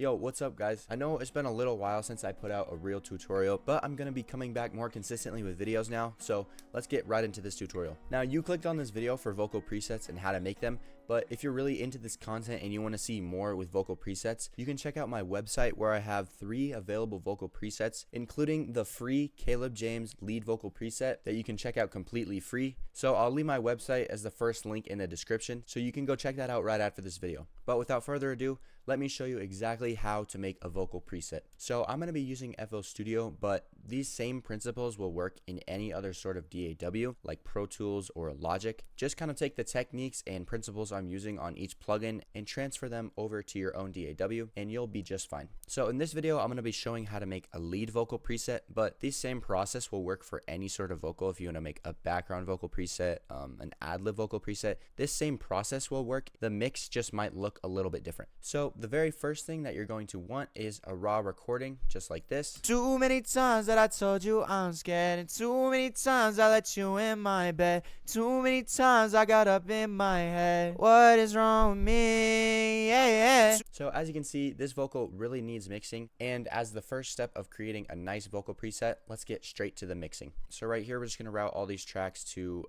Yo, what's up guys? I know it's been a little while since I put out a real tutorial, but I'm gonna be coming back more consistently with videos now, so let's get right into this tutorial. Now, you clicked on this video for vocal presets and how to make them, but if you're really into this content and you want to see more with vocal presets, you can check out my website where I have 3 available vocal presets, including the free Caleb James lead vocal preset that you can check out completely free. So I'll leave my website as the first link in the description, so you can go check that out right after this video. But without further ado, let me show you exactly how to make a vocal preset. So I'm going to be using FL Studio, but these same principles will work in any other sort of DAW like Pro Tools or Logic. Just kind of take the techniques and principles I'm using on each plugin and transfer them over to your own DAW and you'll be just fine. So in this video, I'm going to be showing how to make a lead vocal preset, but this same process will work for any sort of vocal. If you want to make a background vocal preset, an ad-lib vocal preset, this same process will work. The mix just might look a little bit different. So the very first thing that you're going to want is a raw recording, just like this. Too many times that I told you I'm scared, and too many times I let you in my bed. Too many times I got up in my head. What is wrong with me? Yeah. So as you can see, this vocal really needs mixing, and as the first step of creating a nice vocal preset, let's get straight to the mixing. So right here, we're just going to route all these tracks to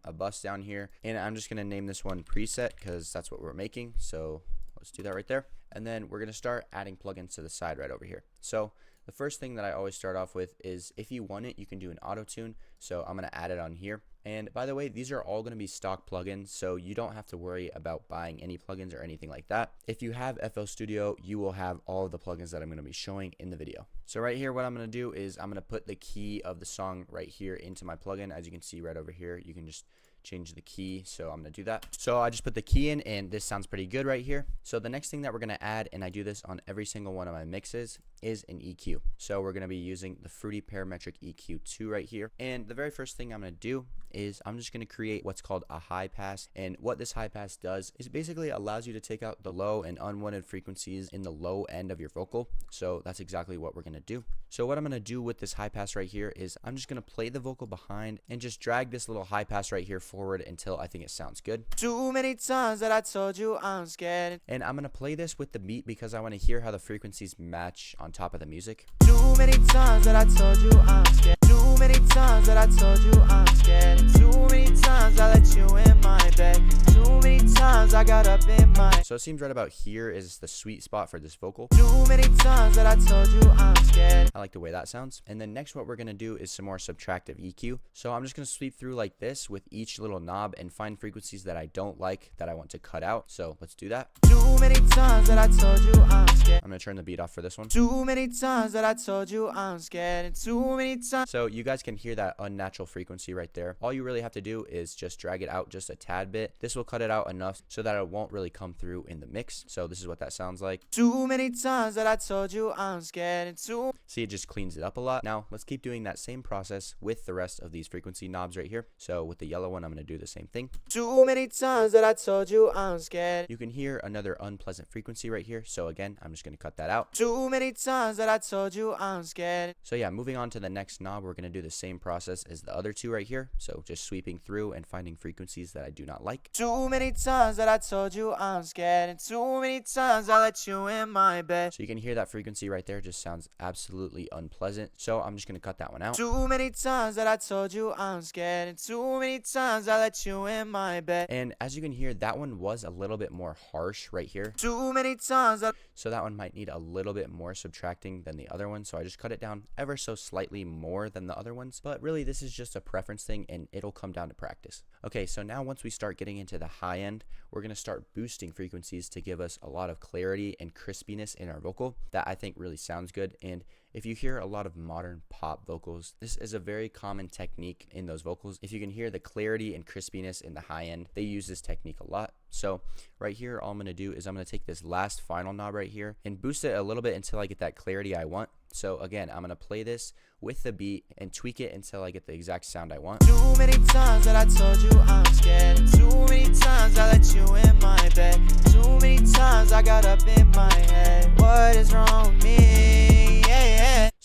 a bus down here, and I'm just going to name this one preset because that's what we're making. So let's do that right there. And then we're going to start adding plugins to the side right over here. So the first thing that I always start off with is, if you want it, you can do an auto tune. So I'm going to add it on here. And by the way, these are all going to be stock plugins, so you don't have to worry about buying any plugins or anything like that. If you have FL Studio, you will have all of the plugins that I'm going to be showing in the video. So right here, what I'm going to do is I'm going to put the key of the song right here into my plugin. As you can see right over here, you can just change the key, so I'm going to do that. So I just put the key in, and this sounds pretty good right here. So the next thing that we're going to add, and I do this on every single one of my mixes, is an EQ. So we're going to be using the Fruity Parametric EQ2 right here. And the very first thing I'm going to do is I'm just going to create what's called a high pass. And what this high pass does is basically allows you to take out the low and unwanted frequencies in the low end of your vocal. So that's exactly what we're going to do. So what I'm going to do with this high pass right here is I'm just going to play the vocal behind and just drag this little high pass right here forward until I think it sounds good. Too many times that I told you I'm scared. And I'm going to play this with the beat because I want to hear how the frequencies match on top of the music. Too many times that I told you I'm scared. Too many times that I told you I'm scared. Too many times I let you in my bed. Too many times I got up in my. So it seems right about here is the sweet spot for this vocal. Too many times that I told you I'm scared. I like the way that sounds. And then next what we're going to do is some more subtractive EQ. So I'm just going to sweep through like this with each little knob and find frequencies that I don't like that I want to cut out. So let's do that. Too many times that I told you I'm scared. I'm going to turn the beat off for this one. Too many times that I told you I'm scared. And too many times. So you guys can hear that unnatural frequency right there. All you really have to do is just drag it out just a tad bit. This will cut it out enough so that it won't really come through in the mix. So this is what that sounds like. Too many times that I told you I'm scared. And too. See, it just cleans it up a lot. Now let's keep doing that same process with the rest of these frequency knobs right here. So with the yellow one, I'm going to do the same thing. Too many times that I told you I'm scared. You can hear another unpleasant frequency right here. So again, I'm just going to cut that out. Too many times that I told you I'm scared. So yeah, moving on to the next knob, we're going to do the same process as the other two right here. So just sweeping through and finding frequencies that I do not like. Too many times that I told you I'm scared. And too many times I let you in my bed. So you can hear that frequency right there just sounds absolutely unpleasant. So I'm just going to cut that one out. Too many times that I told you I'm scared. And too many times I let you in my bed. And as you can hear, that one was a little bit more harsh right here. Too many times that. So that one might need a little bit more subtracting than the other one. So I just cut it down ever so slightly more than the other ones. But really, this is just a preference thing and it'll come down to practice. Okay, so now once we start getting into the high end, we're going to start boosting frequencies to give us a lot of clarity and crispiness in our vocal that I think really sounds good. And if you hear a lot of modern pop vocals, this is a very common technique in those vocals. If you can hear the clarity and crispiness in the high end, they use this technique a lot. So right here, all I'm going to do is I'm going to take this last final knob right here and boost it a little bit until I get that clarity I want. So again, I'm going to play this with the beat and tweak it until I get the exact sound I want. Too many times that I told you I'm scared. Too many times I let you in my bed. Too many times I got up in my head. What is wrong with me?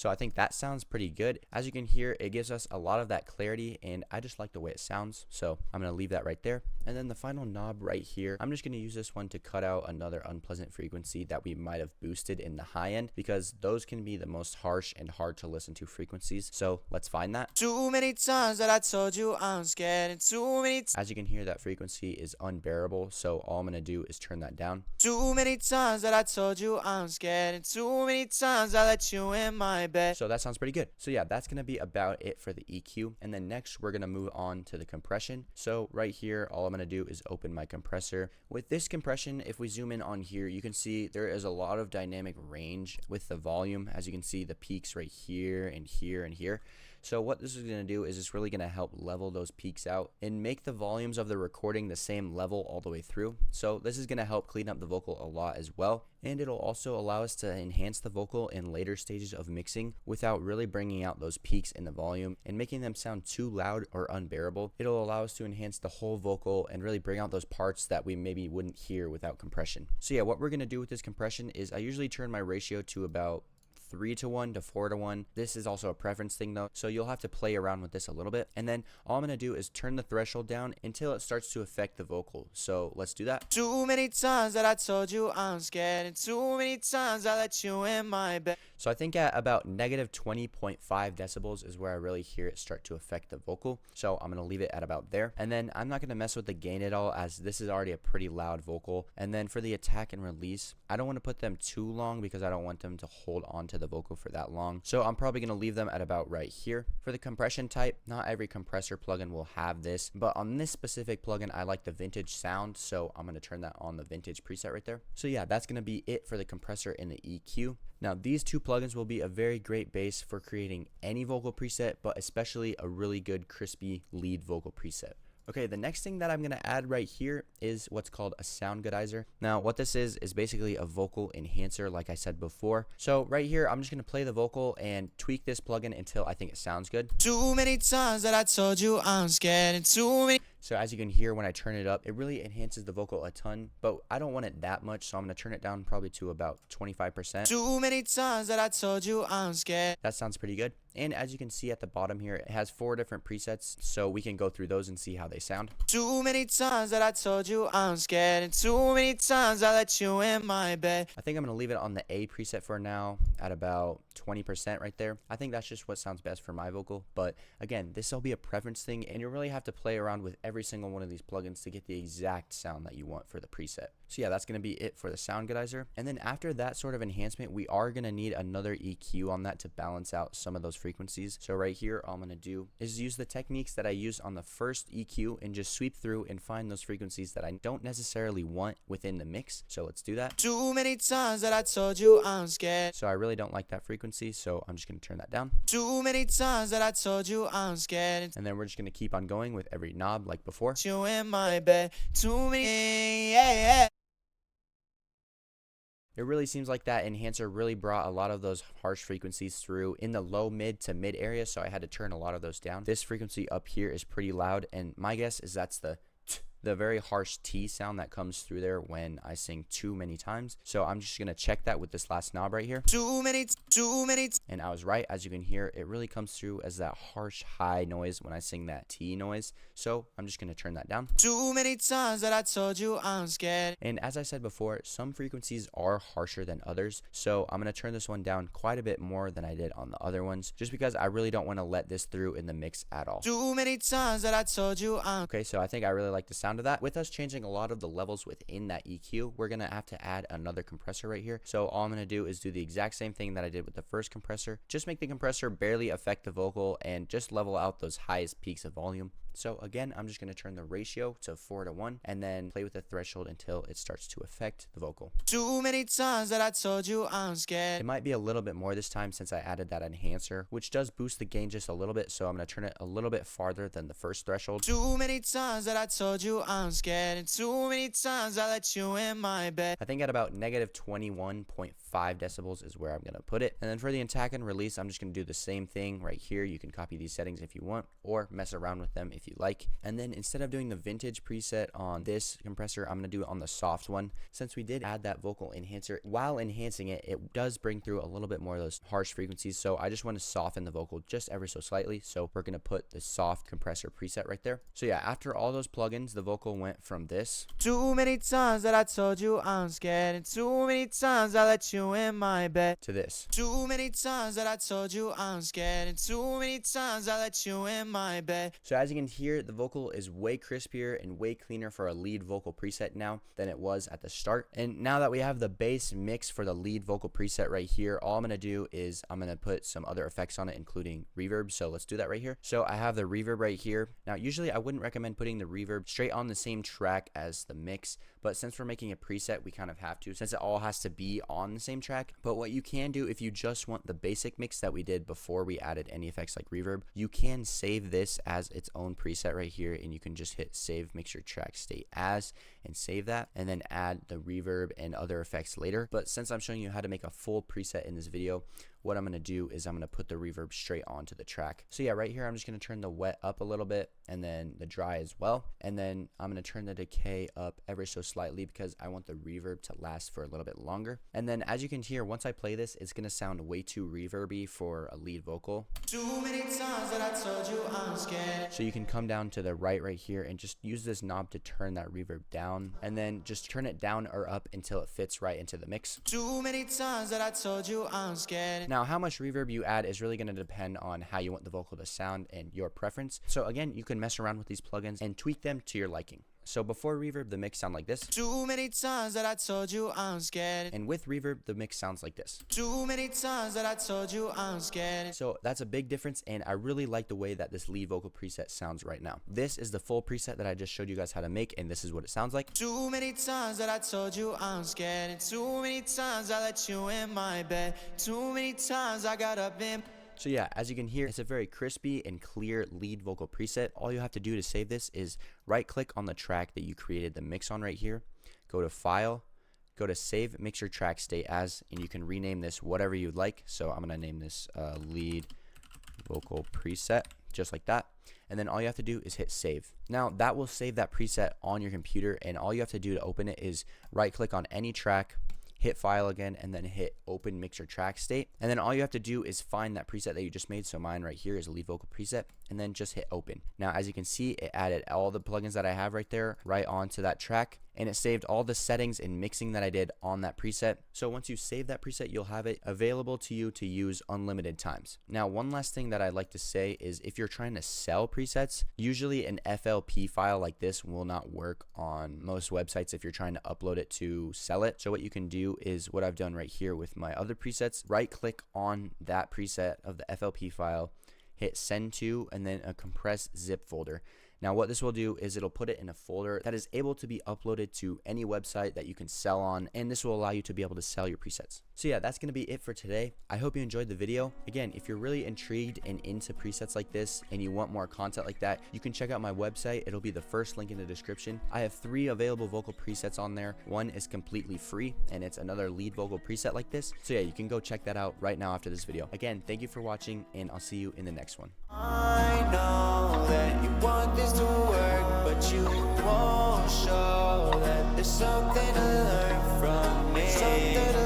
So I think that sounds pretty good. As you can hear, it gives us a lot of that clarity, and I just like the way it sounds. So I'm going to leave that right there. And then the final knob right here, I'm just going to use this one to cut out another unpleasant frequency that we might have boosted in the high end, because those can be the most harsh and hard to listen to frequencies. So let's find that. Too many times that I told you I'm scared, and too many As you can hear, that frequency is unbearable, so all I'm going to do is turn that down. Too many times that I told you I'm scared, and too many times I let you in my bed. So that sounds pretty good. So yeah, that's going to be about it for the EQ. And then next, we're going to move on to the compression. So right here, all I'm going to do is open my compressor. With this compression, if we zoom in on here, you can see there is a lot of dynamic range with the volume. As you can see, the peaks right here and here and here. So what this is going to do is it's really going to help level those peaks out and make the volumes of the recording the same level all the way through. So this is going to help clean up the vocal a lot as well. And it'll also allow us to enhance the vocal in later stages of mixing without really bringing out those peaks in the volume and making them sound too loud or unbearable. It'll allow us to enhance the whole vocal and really bring out those parts that we maybe wouldn't hear without compression. So yeah, what we're going to do with this compression is I usually turn my ratio to about 3:1 to 4:1. This is also a preference thing though, so you'll have to play around with this a little bit. And then all I'm going to do is turn the threshold down until it starts to affect the vocal. So let's do that. Too many times that I told you I'm scared, and too many times I let you in my bed. So I think at about negative 20.5 decibels is where I really hear it start to affect the vocal. So I'm going to leave it at about there. And then I'm not going to mess with the gain at all, as this is already a pretty loud vocal. And then for the attack and release, I don't want to put them too long because I don't want them to hold on to the vocal for that long. So I'm probably going to leave them at about right here. For the compression type, not every compressor plugin will have this, but on this specific plugin, I like the vintage sound. So I'm going to turn that on the vintage preset right there. So yeah, that's going to be it for the compressor and the EQ. Now, these two plugins will be a very great base for creating any vocal preset, but especially a really good crispy lead vocal preset. Okay, the next thing that I'm going to add right here is what's called a sound Goodizer. Now, what this is basically a vocal enhancer, like I said before. So right here, I'm just going to play the vocal and tweak this plugin until I think it sounds good. Too many times that I told you I'm scared, and too many. So as you can hear when I turn it up, it really enhances the vocal a ton, but I don't want it that much, so I'm going to turn it down probably to about 25%. Too many times that I told you I'm scared. That sounds pretty good. And as you can see at the bottom here, it has 4 different presets, so we can go through those and see how they sound. Too many times that I told you I'm scared, and too many times I let you in my bed. I think I'm going to leave it on the A preset for now at about 20% right there. I think that's just what sounds best for my vocal, but again, this will be a preference thing, and you really have to play around with every single one of these plugins to get the exact sound that you want for the preset. So yeah, that's going to be it for the sound Goodizer. And then after that sort of enhancement, we are going to need another EQ on that to balance out some of those frequencies. So right here, all I'm going to do is use the techniques that I used on the first EQ and just sweep through and find those frequencies that I don't necessarily want within the mix. So let's do that. Too many times that I told you I'm scared. So I really don't like that frequency, so I'm just going to turn that down. Too many times that I told you I'm scared. And then we're just going to keep on going with every knob like before. You in my bed. Too many, yeah. It really seems like that enhancer really brought a lot of those harsh frequencies through in the low, mid to mid area, so I had to turn a lot of those down. This frequency up here is pretty loud, and my guess is that's the very harsh T sound that comes through there when I sing too many times. So I'm just going to check that with this last knob right here. Too many. And I was right. As you can hear, it really comes through as that harsh high noise when I sing that T noise. So I'm just going to turn that down. Too many times that I told you I'm scared. And as I said before, some frequencies are harsher than others. So I'm going to turn this one down quite a bit more than I did on the other ones, just because I really don't want to let this through in the mix at all. Too many times that I told you I'm. Okay, so I think I really like the sound of that. With us changing a lot of the levels within that EQ, we're going to have to add another compressor right here. So all I'm going to do is do the exact same thing that I did with the first compressor. Just make the compressor barely affect the vocal and just level out those highest peaks of volume. So again, I'm just going to turn the ratio to 4:1 and then play with the threshold until it starts to affect the vocal. Too many times that I told you I'm scared. It might be a little bit more this time since I added that enhancer, which does boost the gain just a little bit. So I'm going to turn it a little bit farther than the first threshold. Too many times that I told you I'm scared, and too many times I let you in my bed. I think at about negative 21.5 5 decibels is where I'm going to put it. And then for the attack and release, I'm just going to do the same thing right here. You can copy these settings if you want or mess around with them if you like. And then instead of doing the vintage preset on this compressor, I'm going to do it on the soft one. Since we did add that vocal enhancer, while enhancing it, it does bring through a little bit more of those harsh frequencies. So I just want to soften the vocal just ever so slightly. So we're going to put the soft compressor preset right there. So yeah, after all those plugins, the vocal went from this. Too many times that I told you I'm scared, and too many times I let you in my bed. To this. Too many times that I told you I'm scared, and too many times I let you in my bed. So as you can hear, the vocal is way crispier and way cleaner for a lead vocal preset now than it was at the start. And now that we have the bass mix for the lead vocal preset right here, all I'm going to do is I'm going to put some other effects on it, including reverb. So let's do that right here. So I have the reverb right here. Now usually I wouldn't recommend putting the reverb straight on the same track as the mix, but since we're making a preset, we kind of have to, since it all has to be on the same track. But what you can do if you just want the basic mix that we did before we added any effects like reverb, you can save this as its own preset right here, and you can just hit save mixer track state as and save that, and then add the reverb and other effects later. But since I'm showing you how to make a full preset in this video, what I'm going to do is I'm going to put the reverb straight onto the track. So yeah, right here I'm just going to turn the wet up a little bit and then the dry as well. And then I'm going to turn the decay up ever so slightly because I want the reverb to last for a little bit longer. And then as you can hear, once I play this, it's going to sound way too reverby for a lead vocal. Too many times that I told you I'm scared. So you can come down to the right here and just use this knob to turn that reverb down, and then just turn it down or up until it fits right into the mix. Too many times that I told you I'm scared. Now, how much reverb you add is really going to depend on how you want the vocal to sound and your preference. So again, you can mess around with these plugins and tweak them to your liking. So before reverb, the mix sound like this. Too many times that I told you I'm scared. And with reverb, the mix sounds like this. Too many times that I told you I'm scared. So that's a big difference, and I really like the way that this lead vocal preset sounds right now. This is the full preset that I just showed you guys how to make, and this is what it sounds like. Too many times that I told you I'm scared, and too many times I let you in my bed. Too many times I got up in. So yeah, as you can hear, it's a very crispy and clear lead vocal preset. All you have to do to save this is right click on the track that you created the mix on right here, go to File, go to Save Mixer Track State As, and you can rename this whatever you'd like. So I'm going to name this lead vocal preset, just like that. And then all you have to do is hit save. Now that will save that preset on your computer, and all you have to do to open it is right click on any track, hit file again, and then hit open mixer track state. And then all you have to do is find that preset that you just made. So mine right here is a lead vocal preset, and then just hit open. Now as you can see, it added all the plugins that I have right there right onto that track, and it saved all the settings and mixing that I did on that preset. So once you save that preset, you'll have it available to you to use unlimited times. Now one last thing that I'd like to say is if you're trying to sell presets, usually an FLP file like this will not work on most websites if you're trying to upload it to sell it. So what you can do is what I've done right here with my other presets, right click on that preset of the FLP file, hit send to, and then a compressed zip folder. Now what this will do is it'll put it in a folder that is able to be uploaded to any website that you can sell on, and this will allow you to be able to sell your presets. So yeah, that's going to be it for today. I hope you enjoyed the video. Again, if you're really intrigued and into presets like this and you want more content like that, you can check out my website. It'll be the first link in the description. I have 3 available vocal presets on there. One is completely free, and it's another lead vocal preset like this. So yeah, you can go check that out right now after this video. Again, thank you for watching, and I'll see you in the next one. I know that you want this to work, but you won't show that there's something to learn from me. Something to